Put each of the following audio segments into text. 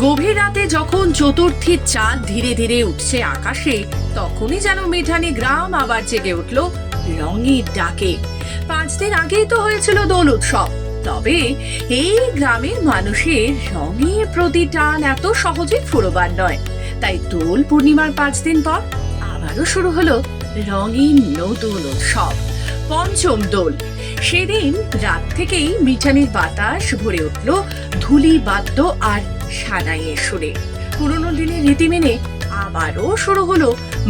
গভীর রাতে যখন চতুর্থীর চাঁদ ধীরে ধীরে উঠছে আকাশে, তখনই যেন মিঠানি গ্রাম আবার জেগে উঠল রঙের ডাকে। 5 দিন আগেই তো হয়েছিল দোল উৎসব, তবে এই গ্রামের মানুষের রঙের প্রতি টান এত সহজে ফুরোবার নয়। তাই দোল পূর্ণিমার 5 দিন পর আবারও শুরু হলো রঙিন নতুন উৎসব, পঞ্চম দোল। সেদিন রাত থেকেই মিঠানির বাতাস ভরে উঠল ধুলি বাদ্য আর সানাইয়ের সুরে। পুরনো দিনের রীতি মেনে আবারও শুরু হলো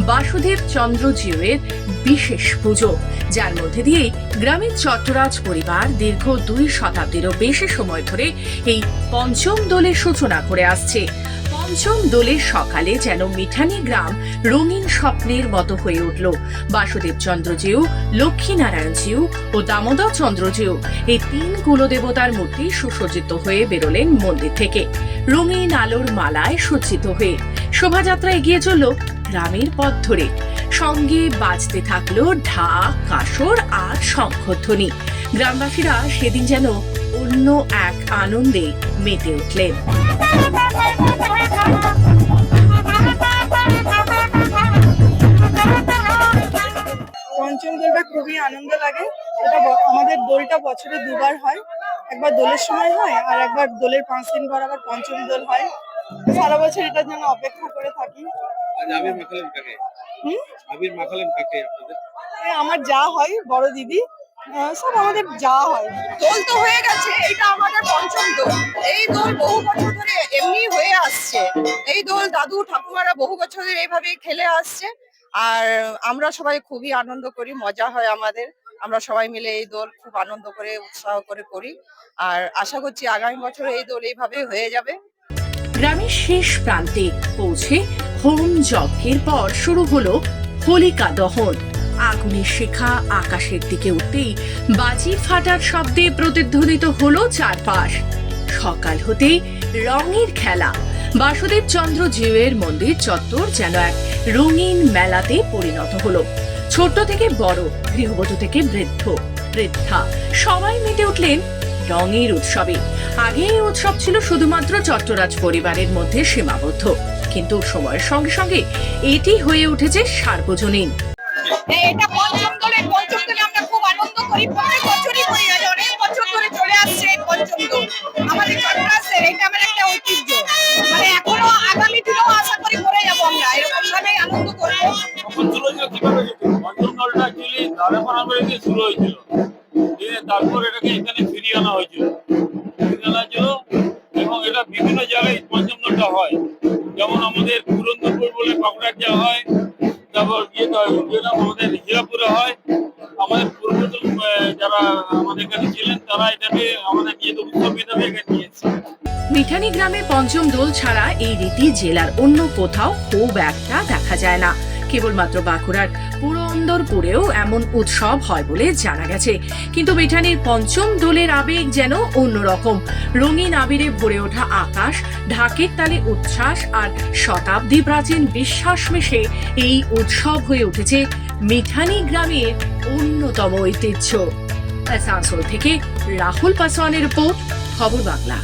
বাসুদেব চন্দ্র জিউয়ের বিশেষ পুজো, যার মধ্যে দিয়ে গ্রামের চট্টরাজ পরিবার দীর্ঘ 2 শতাব্দীরও বেশি সময় ধরে এই পঞ্চম দোলের সূচনা করে আসছে। পঞ্চম দোলের সকালে যেন মিঠানি গ্রাম রঙিন স্বপ্নের মতো হয়ে উঠল। বাসুদেব চন্দ্র জিউ, লক্ষ্মী নারায়ণ জিউ ও দামোদর চন্দ্র জিউ, এই 3 কুলদেবতার মূর্তি সুসজ্জিত হয়ে বেরোলেন মন্দির থেকে, রঙিন আলোর মালায় সজ্জিত হয়ে। শোভাযাত্রা এগিয়ে চলল গ্রামের পথ ধরে, সঙ্গে বাজতে থাকলো ঢাক, কাসর আর শঙ্খধ্বনি। গ্রামবাসীরা সেদিন যেন অন্য এক আনন্দে মেতে উঠলেন। পঞ্চম দোলটা খুবই আনন্দ লাগে। এটা আমাদের দোলটা বছরে 2 বার হয়, একবার দোলের সময় হয় আর একবার দোলের 5 দিন পর আবার পঞ্চম দোল হয়। সারা বছর এটার জন্য অপেক্ষা করে থাকি। আমার যা হয়, বড় দিদি, সব আমাদের যা হয়। দোল তো হয়ে গেছে, এটা আমাদের পঞ্চম দোল। এই দোল বহু বছর ধরে এমনি হয়ে আসছে। এই দোল দাদু ঠাকুমারা বহু বছর ধরে এইভাবে খেলে আসছে, আর আমরা সবাই খুবই আনন্দ করি, মজা হয় আমাদের। আমরা সবাই মিলে এই দোল খুব আনন্দ করে উৎসাহ করে করি, আর আশা করছি আগামী বছর এই দোল এইভাবে হয়ে যাবে। গ্রামের শেষ প্রান্তে পৌঁছে হোম যজ্ঞের পর শুরু হলো হোলিকা দহন। আগুনের শিখা আকাশের দিকে উঠতেই বাজি ফাটার শব্দে প্রতিধ্বনিত হলো চারপাশ। সকাল হতেই রঙের খেলা। বাসুদেব চন্দ্র জিউয়ের মন্দির চত্বর যেন এক রঙিন মেলাতে পরিণত হলো। ছোট থেকে বড়, গৃহবধূ থেকে বৃদ্ধা সবাই মেতে উঠলেন রঙের উৎসবে। আগে এই উৎসব ছিল শুধুমাত্র চট্টরাজ পরিবারের মধ্যে সীমাবদ্ধ, কিন্তু সময়ের সঙ্গে সঙ্গে এটি হয়ে উঠেছে সার্বজনীন। এটা পঞ্চম দোলে আমরা খুব আনন্দ করি, প্রত্যেক বছরই করি। অনেক বছর ধরে চলে আসছে এই পঞ্চম দোল আমাদের চট্টরাজের। এটা আমার একটা ঐতিহ্য, মানে এখনো আগামী দিনেও আশা করি করে যাবো আমরা এরকম ভাবে আনন্দ করবো। পঞ্চম দোলটা অ্যাকচুয়ালি দাদাপাড়া থেকে শুরু হয়েছিল, তারপর এটাকে এখানে ফিরিয়ে আনা হয়েছিল এবং এটা বিভিন্ন জায়গায় পঞ্চম দোলটা হয়। যেমন আমাদের পুরন্দরপুর বলে বাঁকুড়ার যা হয়, তারপর আমাদের হিরাপুরে হয়। আমাদের পূর্বতন যারা আমাদের কাছে ছিলেন তারা এটাকে আমাদের নিজেদের উৎসব হিসাবে এখানে নিয়েছে। মিঠানি গ্রামে পঞ্চম দোল ছাড়া এই রীতি জেলার অন্য কোথাও খুব একটা দেখা যায় না। কেবলমাত্র বাঁকুড়ার পুরন্দরপুরেও এমন উৎসব হয় বলে জানা গেছে। কিন্তু মিঠানির পঞ্চম দোলের আবেগ যেন অন্যরকম। রঙিন আবিরে ভরে ওঠা আকাশ, ঢাকের তালে উচ্ছ্বাস আর শতাব্দী প্রাচীন বিশ্বাস মিশে এই উৎসব হয়ে উঠেছে মিঠানি গ্রামের অন্যতম ঐতিহ্য। আসানসোল থেকে রাহুল পাসওয়ানের রিপোর্ট, খবর বাংলা।